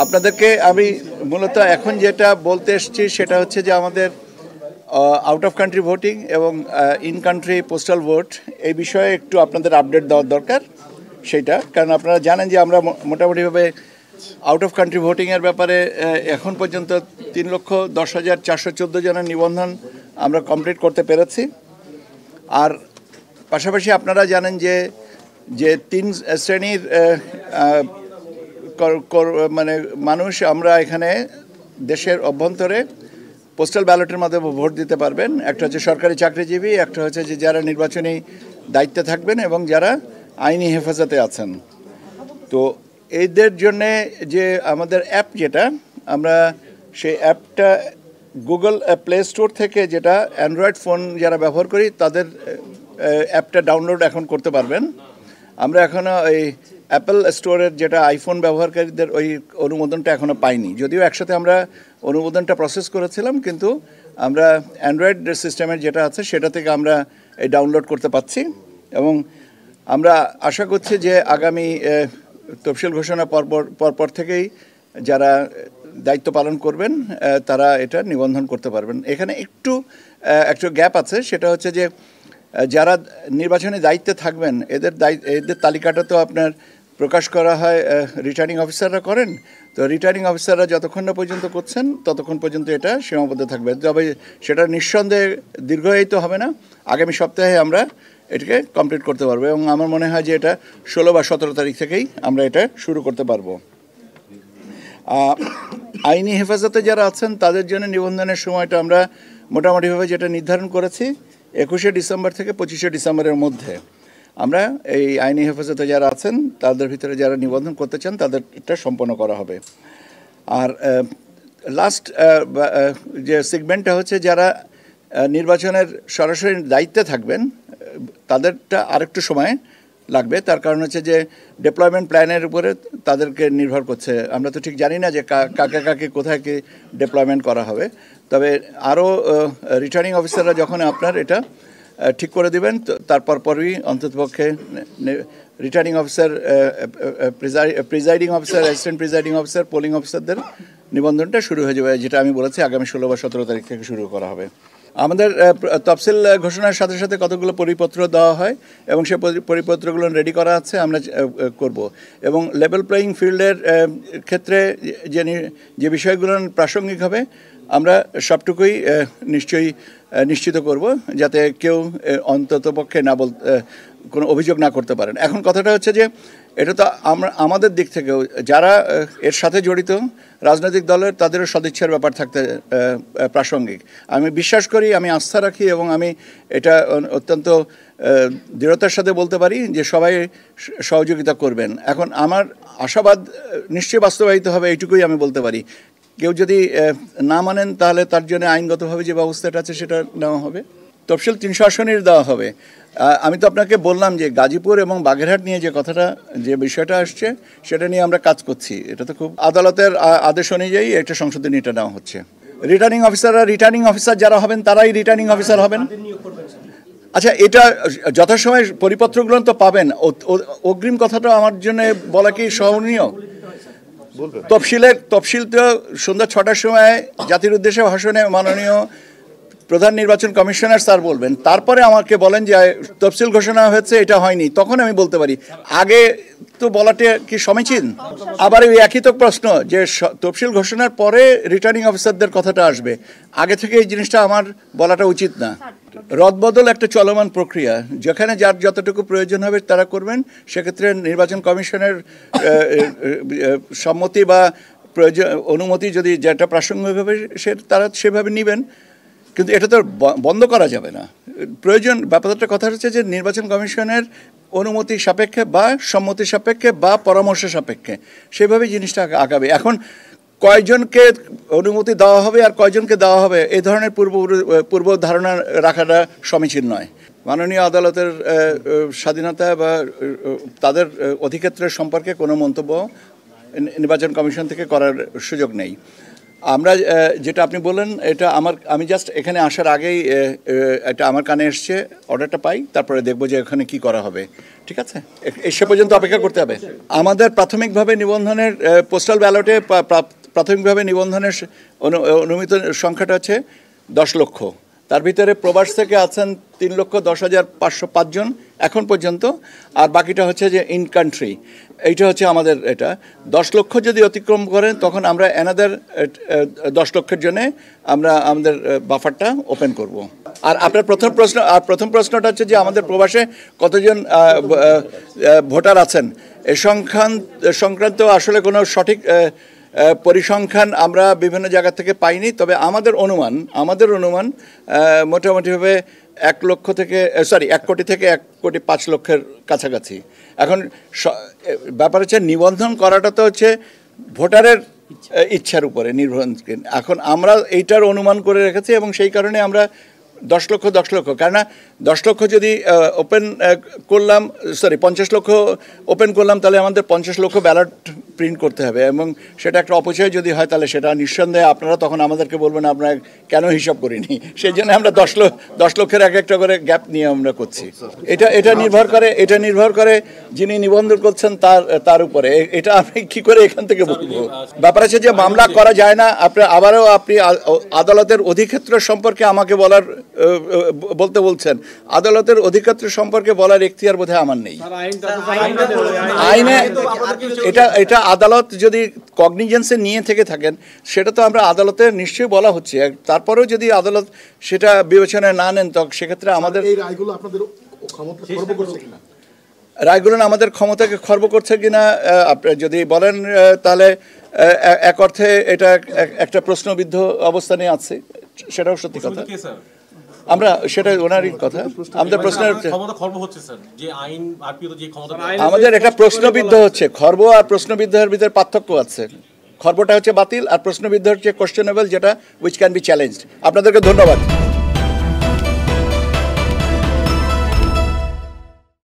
আপনাদেরকে আমি মূলত এখন যেটা বলতে এসেছি সেটা হচ্ছে যে আমাদের আউট অফ কান্ট্রি ভোটিং এবং ইন কান্ট্রি পোস্টাল ভোট এই বিষয়ে একটু আপনাদের আপডেট দেওয়ার দরকার সেইটা, কারণ আপনারা জানেন যে আমরা মোটামুটিভাবে আউট অফ কান্ট্রি ভোটিংয়ের ব্যাপারে এখন পর্যন্ত 3,10,414 জনের নিবন্ধন আমরা কমপ্লিট করতে পেরেছি। আর পাশাপাশি আপনারা জানেন যে 3 শ্রেণীর মানে মানুষ আমরা এখানে দেশের অভ্যন্তরে পোস্টাল ব্যালটের মাধ্যমে ভোট দিতে পারবেন। একটা হচ্ছে সরকারি চাকরিজীবী, একটা হচ্ছে যে যারা নির্বাচনী দায়িত্বে থাকবেন এবং যারা আইনি হেফাজতে আছেন। তো এদের জন্যে যে আমাদের অ্যাপ যেটা আমরা সেই অ্যাপটা গুগল প্লে স্টোর থেকে, যেটা অ্যান্ড্রয়েড ফোন যারা ব্যবহার করি তাদের অ্যাপটা ডাউনলোড এখন করতে পারবেন। আমরা এখনও ওই অ্যাপল স্টোরের যেটা আইফোন ব্যবহারকারীদের ওই অনুমোদনটা এখনও পাইনি, যদিও একসাথে আমরা অনুমোদনটা প্রসেস করেছিলাম, কিন্তু আমরা অ্যান্ড্রয়েড সিস্টেমের যেটা আছে সেটা থেকে আমরা এই ডাউনলোড করতে পারছি। এবং আমরা আশা করছি যে আগামী তফসিল ঘোষণা পরপর থেকেই যারা দায়িত্ব পালন করবেন তারা এটা নিবন্ধন করতে পারবেন। এখানে একটু গ্যাপ আছে, সেটা হচ্ছে যে যারা নির্বাচনী দায়িত্বে থাকবেন এদের তালিকাটা তো আপনার প্রকাশ করা হয়, রিটার্নিং অফিসাররা করেন। তো রিটার্নিং অফিসাররা যতক্ষণ না পর্যন্ত করছেন ততক্ষণ পর্যন্ত এটা সীমাবদ্ধ থাকবে, তবে সেটা নিঃসন্দেহে দীর্ঘায়িত হবে না। আগামী সপ্তাহে আমরা এটাকে কমপ্লিট করতে পারবো এবং আমার মনে হয় যে এটা 16 বা 17 তারিখ থেকেই আমরা এটা শুরু করতে পারবো। আইনি হেফাজতে যারা আছেন তাদের জন্য নিবন্ধনের সময়টা আমরা মোটামুটিভাবে যেটা নির্ধারণ করেছি 21শে ডিসেম্বর থেকে 25শে ডিসেম্বরের মধ্যে আমরা এই আইনি হেফাজতে যারা আছেন তাদের ভিতরে যারা নিবন্ধন করতে চান তাদেরটা সম্পন্ন করা হবে। আর লাস্ট যে সেগমেন্টটা হচ্ছে যারা নির্বাচনের সরাসরি দায়িত্বে থাকবেন তাদেরটা আরেকটু সময় লাগবে। তার কারণ হচ্ছে যে ডেপ্লয়মেন্ট প্ল্যানের উপরে তাদেরকে নির্ভর করছে। আমরা তো ঠিক জানি না যে কাকে কোথায় কি ডেপ্লয়মেন্ট করা হবে, তবে আরও রিটার্নিং অফিসাররা যখন আপনার এটা ঠিক করে দেবেন তারপর পরই অন্ততপক্ষে returning officer, presiding officer, assistant presiding officer, polling অফিসারদের নিবন্ধনটা শুরু হয়ে যাবে, যেটা আমি বলেছি আগামী 16 বা 17 তারিখ থেকে শুরু করা হবে। আমাদের তফসিল ঘোষণার সাথে সাথে কতগুলো পরিপত্র দেওয়া হয় এবং সেই পরিপত্রগুলো রেডি করা আছে, আমরা করব। এবং লেভেল প্লেয়িং ফিল্ডের ক্ষেত্রে যে বিষয়গুলো প্রাসঙ্গিক হবে আমরা সবটুকুই নিশ্চয়ই নিশ্চিত করব, যাতে কেউ অন্ততপক্ষে কোনো অভিযোগ না করতে পারেন। এখন কথাটা হচ্ছে যে এটা তো আমাদের দিক থেকেও যারা এর সাথে জড়িত রাজনৈতিক দলের তাদেরও সদিচ্ছার ব্যাপার থাকতে প্রাসঙ্গিক। আমি বিশ্বাস করি, আমি আস্থা রাখি এবং আমি এটা অত্যন্ত দৃঢ়তার সাথে বলতে পারি যে সবাই সহযোগিতা করবেন। এখন আমার আশাবাদ নিশ্চয়ই বাস্তবায়িত হবে, এইটুকুই আমি বলতে পারি। কেউ যদি না মানেন তাহলে তার জন্য আইনগতভাবে যে ব্যবস্থাটা আছে সেটা নেওয়া হবে। তফসিল 300 আসনের দেওয়া হবে। আমি তো আপনাকে বললাম যে গাজীপুর এবং বাগেরহাট নিয়ে যে বিষয়টা আসছে সেটা নিয়ে আমরা কাজ করছি। এটা তো খুব আদালতের আদেশ অনুযায়ী এটা সংশোধনী এটা নেওয়া হচ্ছে। রিটার্নিং অফিসার যারা হবেন তারাই রিটার্নিং অফিসার হবেন। আচ্ছা, এটা যথাসময়ে পরিপত্রগুলো তো পাবেন। অগ্রিম কথাটা আমার জন্য বলা কি সহনীয়? তফসিল তো সন্ধ্যা 6টার সময় জাতির উদ্দেশ্যে ভাষণে মাননীয় প্রধান নির্বাচন কমিশনার স্যার বলবেন, তারপরে আমাকে বলেন যে তফসিল ঘোষণা হয়েছে, এটা হয়নি, তখন আমি বলতে পারি। আগে তো বলাটা কি সমীচীন? আবার ওই একই তো প্রশ্ন যে তফসিল ঘোষণার পরে রিটার্নিং অফিসারদের কথাটা আসবে, আগে থেকে এই জিনিসটা আমার বলাটা উচিত না। রদবদল একটা চলমান প্রক্রিয়া, যেখানে যার যতটুকু প্রয়োজন হবে তারা করবেন। সেক্ষেত্রে নির্বাচন কমিশনের সম্মতি বা অনুমতি যদি যেটা প্রাসঙ্গিক হবে তারা সেভাবে নেবেন, কিন্তু এটা তো বন্ধ করা যাবে না। ব্যাপারটা কথা হচ্ছে যে নির্বাচন কমিশনের অনুমতি সাপেক্ষে বা সম্মতি সাপেক্ষে বা পরামর্শ সাপেক্ষে সেভাবে জিনিসটা আগাবে। এখন কয়জনকে অনুমতি দেওয়া হবে আর কয়জনকে দেওয়া হবে এই ধরনের পূর্ব ধারণা রাখাটা সমীচীন নয়। মাননীয় আদালতের স্বাধীনতা বা তাদের অধিক্ষেত্রের সম্পর্কে কোনো মন্তব্য নির্বাচন কমিশন থেকে করার সুযোগ নেই। আমরা যেটা আপনি বললেন এটা আমি জাস্ট এখানে আসার আগেই এটা আমার কানে এসছে, অর্ডারটা পাই, তারপরে দেখবো যে এখানে কি করা হবে। ঠিক আছে, সে পর্যন্ত অপেক্ষা করতে হবে। আমাদের প্রাথমিকভাবে নিবন্ধনের পোস্টাল ব্যালটে প্রাথমিকভাবে নিবন্ধনের অনুমিত সংখ্যাটা হচ্ছে 10 লক্ষ। তার ভিতরে প্রবাস থেকে আছেন 3,10,505 জন এখন পর্যন্ত, আর বাকিটা হচ্ছে যে ইন কান্ট্রি। এইটা হচ্ছে আমাদের এটা 10 লক্ষ যদি অতিক্রম করেন তখন আমরা অ্যানাদার 10 লক্ষের জন্যে আমরা আমাদের বাফারটা ওপেন করব। আর আপনার প্রথম প্রশ্নটা হচ্ছে যে আমাদের প্রবাসে কতজন ভোটার আছেন এ সংক্রান্ত আসলে কোনো সঠিক পরিসংখ্যান আমরা বিভিন্ন জায়গা থেকে পাইনি। তবে আমাদের অনুমান মোটামুটিভাবে 1 কোটি থেকে 1,05 লক্ষের কাছাকাছি। এখন ব্যাপার হচ্ছে নিবন্ধন করাটা তো হচ্ছে ভোটারের ইচ্ছার উপরে নির্ভরশীল। এখন আমরা এইটার অনুমান করে রেখেছি এবং সেই কারণে আমরা 10 লক্ষ, কেননা 10 লক্ষ যদি ওপেন করলাম, 50 লক্ষ ওপেন করলাম, তাহলে আমাদের 50 লক্ষ ব্যালট প্রিন্ট করতে হবে এবং সেটা একটা অপচয় যদি হয় তাহলে সেটা নিঃসন্দেহে আপনারা তখন আমাদেরকে বলবেন আমরা কেন হিসাব করিনি। সেই জন্য আমরা 10 লক্ষের একটা করে গ্যাপ নিয়ে আমরা করছি। এটা নির্ভর করে যিনি নিবন্ধন করছেন তার উপরে। এটা আমি কি করে এখান থেকে বলবো? ব্যাপার আছে যে মামলা করা যায় না। আপনি আদালতের অধিক্ষেত্র সম্পর্কে আমাকে বলতে বলছেন। আদালতের অধিক্ষেত্র সম্পর্কে বলার এখতিয়ার বোধহয় আমার নেই। আইনে এটা আদালত যদি কগনিজেন্সে নিয়ে থেকে থাকেন সেটা তো আমরা আদালতে নিশ্চয়ই বলা হচ্ছে। তারপরেও যদি আদালত সেটা বিবেচনায় না নেন তখন সেক্ষেত্রে আমাদের রায়গুলো আমাদের ক্ষমতাকে খর্ব করছে কিনা আপনি যদি বলেন তাহলে এক অর্থে এটা একটা প্রশ্নবিদ্ধ অবস্থানে আছে, সেটাও সত্যি কথা। আমরা সেটা ওনারই কথা। আমাদের প্রশ্নের আমাদের একটা প্রশ্নবিদ্ধ হচ্ছে, খর্ব আর প্রশ্নবিদ্ধের ভিতরে পার্থক্য আছে। খর্বটা হচ্ছে বাতিল আর প্রশ্নবিদ্ধ হচ্ছে কোশ্চেনেবল, যেটা উইচ ক্যান বি চ্যালেঞ্জড। আপনাদেরকে ধন্যবাদ।